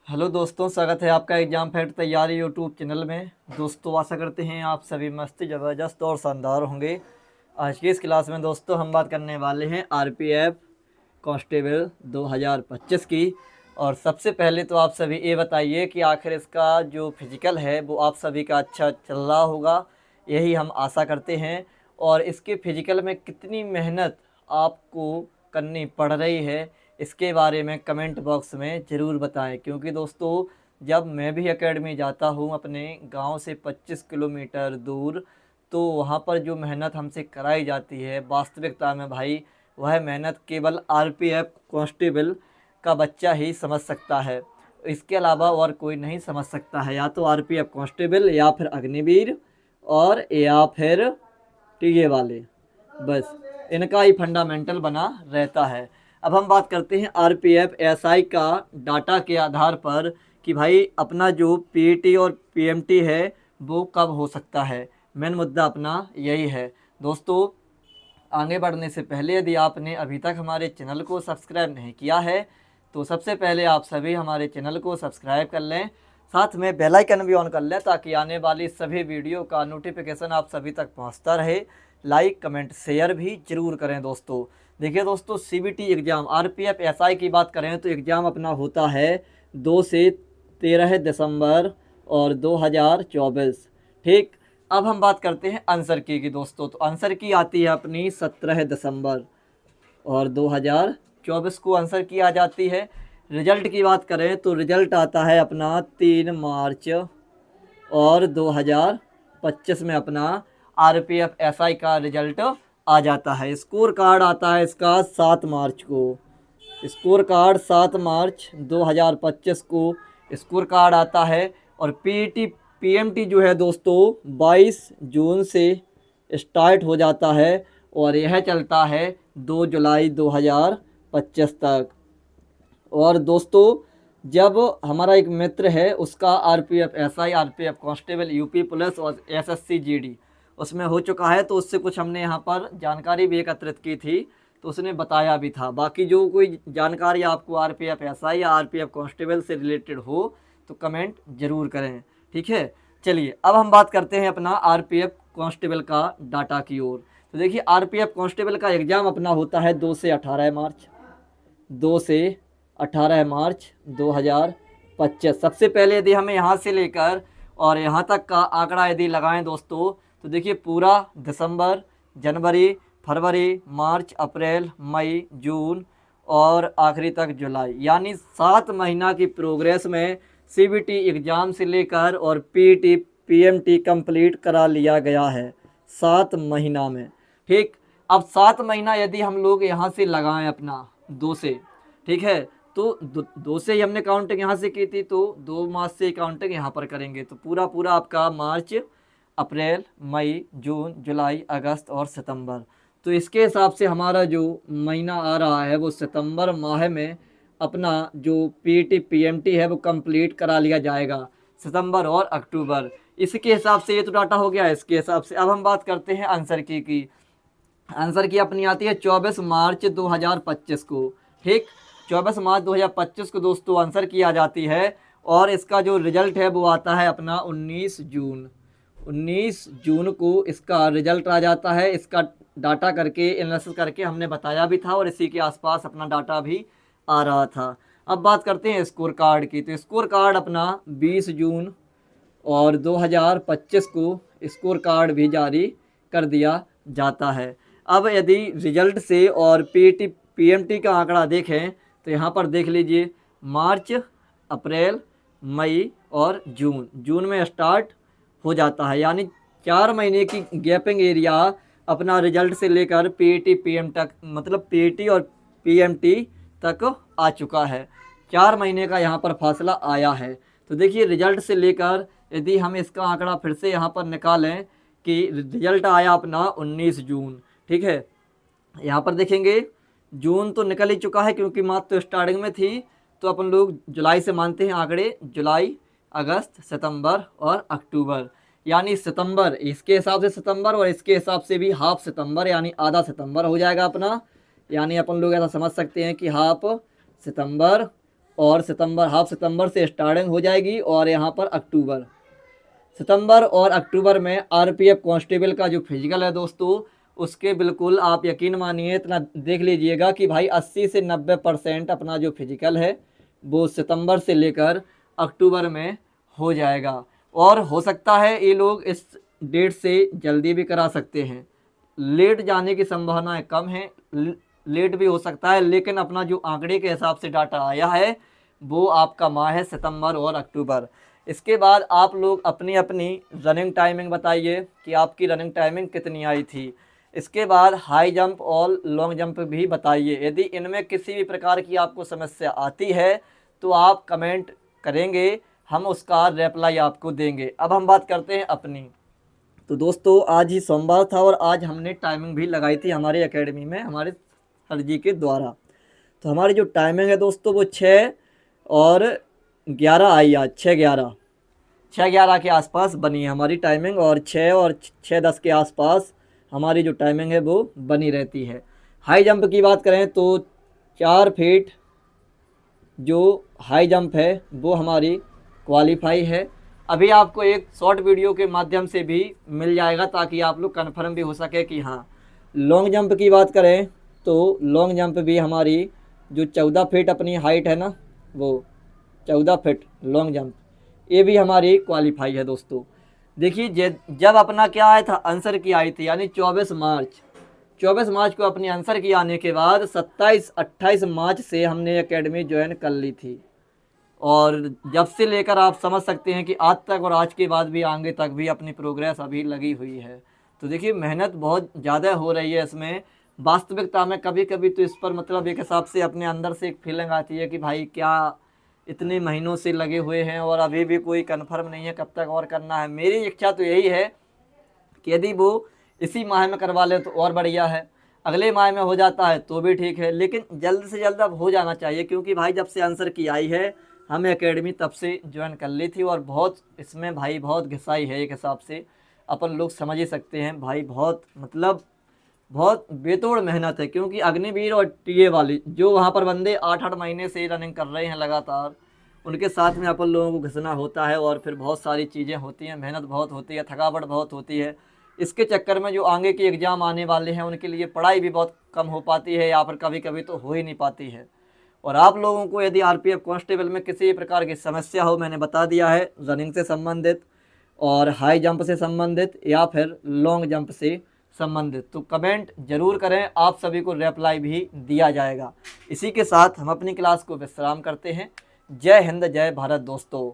Hello दोस्तों, स्वागत है आपका एग्ज़ाम फैक्ट तैयारी यूट्यूब चैनल में। दोस्तों आशा करते हैं आप सभी मस्त ज़बरदस्त और शानदार होंगे। आज की इस क्लास में दोस्तों हम बात करने वाले हैं आरपीएफ कांस्टेबल 2025 की। और सबसे पहले तो आप सभी ये बताइए कि आखिर इसका जो फिजिकल है वो आप सभी का अच्छा चल रहा होगा, यही हम आशा करते हैं। और इसके फिजिकल में कितनी मेहनत आपको करनी पड़ रही है, इसके बारे में कमेंट बॉक्स में ज़रूर बताएं। क्योंकि दोस्तों जब मैं भी एकेडमी जाता हूँ अपने गांव से 25 किलोमीटर दूर, तो वहाँ पर जो मेहनत हमसे कराई जाती है वास्तविकता में भाई, वह मेहनत केवल आरपीएफ कांस्टेबल का बच्चा ही समझ सकता है। इसके अलावा और कोई नहीं समझ सकता है। या तो आरपीएफ कांस्टेबल या फिर अग्निवीर और या फिर टीए वाले, बस इनका ही फंडामेंटल बना रहता है। अब हम बात करते हैं आरपीएफ एसआई का डाटा के आधार पर कि भाई अपना जो पीईटी और पीएमटी है वो कब हो सकता है। मेन मुद्दा अपना यही है। दोस्तों आगे बढ़ने से पहले यदि आपने अभी तक हमारे चैनल को सब्सक्राइब नहीं किया है तो सबसे पहले आप सभी हमारे चैनल को सब्सक्राइब कर लें, साथ में बेल आइकन भी ऑन कर लें ताकि आने वाली सभी वीडियो का नोटिफिकेशन आप सभी तक पहुंचता रहे। लाइक कमेंट शेयर भी जरूर करें। दोस्तों देखिए दोस्तों, सीबीटी एग्ज़ाम आरपीएफ एसआई की बात करें तो एग्ज़ाम अपना होता है 2 से 13 दिसंबर और 2024। ठीक, अब हम बात करते हैं आंसर की दोस्तों। तो आंसर की आती है अपनी 17 दिसंबर और 2024 को आंसर की आ जाती है। रिजल्ट की बात करें तो रिजल्ट आता है अपना 3 मार्च और 2025 में अपना आरपीएफ एसआई का रिजल्ट आ जाता है। स्कोर कार्ड आता है इसका 7 मार्च को। स्कोर कार्ड 7 मार्च 2025 को स्कोर कार्ड आता है। और पीईटी पीएमटी जो है दोस्तों 22 जून से स्टार्ट हो जाता है और यह चलता है 2 जुलाई 2025 तक। और दोस्तों जब हमारा एक मित्र है उसका RPF SI, RPF constable, UP police और एसएससी जीडी उसमें हो चुका है, तो उससे कुछ हमने यहाँ पर जानकारी भी एकत्रित की थी, तो उसने बताया भी था। बाकी जो कोई जानकारी आपको आरपीएफ एसआई या आरपीएफ कांस्टेबल से रिलेटेड हो तो कमेंट ज़रूर करें। ठीक है, चलिए अब हम बात करते हैं अपना आरपीएफ कांस्टेबल का डाटा की ओर। तो देखिए आरपीएफ कांस्टेबल का एग्ज़ाम अपना होता है 2 से 18 मार्च 2 से 18 मार्च 2025। सबसे पहले यदि हमें यहाँ से लेकर और यहाँ तक का आंकड़ा यदि लगाएं दोस्तों, तो देखिए पूरा दिसंबर, जनवरी, फरवरी, मार्च, अप्रैल, मई, जून और आखिरी तक जुलाई, यानी 7 महीना की प्रोग्रेस में सीबीटी एग्ज़ाम से लेकर और पीईटी पीएमटी कंप्लीट करा लिया गया है 7 महीना में। ठीक, अब 7 महीना यदि हम लोग यहाँ से लगाएं अपना 2 से, ठीक है, तो 2 से ही हमने काउंटिंग यहाँ से की थी, तो 2 मार्च से काउंटिंग यहाँ पर करेंगे तो पूरा पूरा आपका मार्च, अप्रैल, मई, जून, जुलाई, अगस्त और सितंबर। तो इसके हिसाब से हमारा जो महीना आ रहा है वो सितंबर माह में अपना जो पीईटी पीएमटी है वो कंप्लीट करा लिया जाएगा, सितंबर और अक्टूबर। इसके हिसाब से ये तो डाटा हो गया। इसके हिसाब से अब हम बात करते हैं आंसर की। आंसर की अपनी आती है 24 मार्च 2025 को। ठीक, 24 मार्च 2025 को दोस्तों आंसर की आ जाती है। और इसका जो रिजल्ट है वो आता है अपना 19 जून। 19 जून को इसका रिजल्ट आ जाता है। इसका डाटा करके एनालिसिस करके हमने बताया भी था और इसी के आसपास अपना डाटा भी आ रहा था। अब बात करते हैं स्कोर कार्ड की। तो स्कोर कार्ड अपना 20 जून और 2025 को स्कोर कार्ड भी जारी कर दिया जाता है। अब यदि रिजल्ट से और पीईटी पीएमटी का आंकड़ा देखें तो यहाँ पर देख लीजिए मार्च, अप्रैल, मई और जून में स्टार्ट हो जाता है, यानी 4 महीने की गैपिंग एरिया अपना रिजल्ट से लेकर पीईटी पीएम तक, मतलब पीईटी और पीएमटी तक आ चुका है। 4 महीने का यहाँ पर फासला आया है। तो देखिए रिजल्ट से लेकर यदि हम इसका आंकड़ा फिर से यहाँ पर निकालें कि रिजल्ट आया अपना 19 जून। ठीक है, यहाँ पर देखेंगे जून तो निकल ही चुका है क्योंकि मार्च तो स्टार्टिंग में थी, तो अपन लोग जुलाई से मानते हैं आंकड़े, जुलाई, अगस्त, सितंबर और अक्टूबर। यानी सितंबर, इसके हिसाब से सितंबर और इसके हिसाब से भी हाफ सितंबर, यानी आधा सितंबर हो जाएगा अपना। यानी अपन लोग ऐसा समझ सकते हैं कि हाफ सितंबर और सितंबर, हाफ सितंबर से स्टार्टिंग हो जाएगी। और यहाँ पर अक्टूबर, सितंबर और अक्टूबर में आरपीएफ कांस्टेबल का जो फिजिकल है दोस्तों, उसके बिल्कुल आप यकीन मानिए इतना देख लीजिएगा कि भाई 80 से 90% अपना जो फिजिकल है वो सितंबर से लेकर अक्टूबर में हो जाएगा। और हो सकता है ये लोग इस डेट से जल्दी भी करा सकते हैं, लेट जाने की संभावनाएं कम है, लेट भी हो सकता है, लेकिन अपना जो आंकड़े के हिसाब से डाटा आया है वो आपका माह है सितंबर और अक्टूबर। इसके बाद आप लोग अपनी अपनी रनिंग टाइमिंग बताइए कि आपकी रनिंग टाइमिंग कितनी आई थी। इसके बाद हाई जंप और लॉन्ग जंप भी बताइए। यदि इनमें किसी भी प्रकार की आपको समस्या आती है तो आप कमेंट करेंगे, हम उसका रिप्लाई आपको देंगे। अब हम बात करते हैं अपनी। तो दोस्तों आज ही सोमवार था और आज हमने टाइमिंग भी लगाई थी हमारे एकेडमी में हमारे सर जी के द्वारा। तो हमारी जो टाइमिंग है दोस्तों वो 6 और 11 आई आज, 6:11 के आसपास बनी है हमारी टाइमिंग। और 6 और 6:10 के आसपास हमारी जो टाइमिंग है वो बनी रहती है। हाई जंप की बात करें तो 4 फीट जो हाई जंप है वो हमारी क्वालिफाई है। अभी आपको एक शॉर्ट वीडियो के माध्यम से भी मिल जाएगा ताकि आप लोग कन्फर्म भी हो सके कि हाँ। लॉन्ग जंप की बात करें तो लॉन्ग जंप भी हमारी जो 14 फीट अपनी हाइट है ना, वो 14 फीट लॉन्ग जंप, ये भी हमारी क्वालिफाई है दोस्तों। देखिए जब अपना क्या आया था, आंसर की आई थी, यानी 24 मार्च को अपनी आंसर की आने के बाद 27-28 मार्च से हमने एकेडमी ज्वाइन कर ली थी। और जब से लेकर आप समझ सकते हैं कि आज तक और आज के बाद भी आगे तक भी अपनी प्रोग्रेस अभी लगी हुई है। तो देखिए मेहनत बहुत ज़्यादा हो रही है इसमें। वास्तविकता में कभी कभी तो इस पर मतलब एक हिसाब से अपने अंदर से एक फीलिंग आती है कि भाई क्या इतने महीनों से लगे हुए हैं और अभी भी कोई कंफर्म नहीं है कब तक और करना है। मेरी इच्छा तो यही है कि यदि वो इसी माह में करवा ले तो और बढ़िया है, अगले माह में हो जाता है तो भी ठीक है, लेकिन जल्द से जल्द अब हो जाना चाहिए। क्योंकि भाई जब से आंसर की आई है हमें एकेडमी तब से ज्वाइन कर ली थी और बहुत इसमें भाई बहुत घिसाई है। एक हिसाब से अपन लोग समझ ही सकते हैं भाई, बहुत मतलब बहुत बेतोड़ मेहनत है। क्योंकि अग्निवीर और टीए वाली जो वहाँ पर बंदे 8-8 महीने से रनिंग कर रहे हैं लगातार, उनके साथ में अपन लोगों को घिसना होता है और फिर बहुत सारी चीज़ें होती हैं, मेहनत बहुत होती है, थकावट बहुत होती है। इसके चक्कर में जो आगे के एग्ज़ाम आने वाले हैं उनके लिए पढ़ाई भी बहुत कम हो पाती है या फिर कभी कभी तो हो ही नहीं पाती है। और आप लोगों को यदि आरपीएफ कांस्टेबल में किसी प्रकार की समस्या हो, मैंने बता दिया है, रनिंग से संबंधित और हाई जंप से संबंधित या फिर लॉन्ग जंप से संबंधित, तो कमेंट जरूर करें, आप सभी को रिप्लाई भी दिया जाएगा। इसी के साथ हम अपनी क्लास को विश्राम करते हैं। जय हिंद, जय भारत दोस्तों।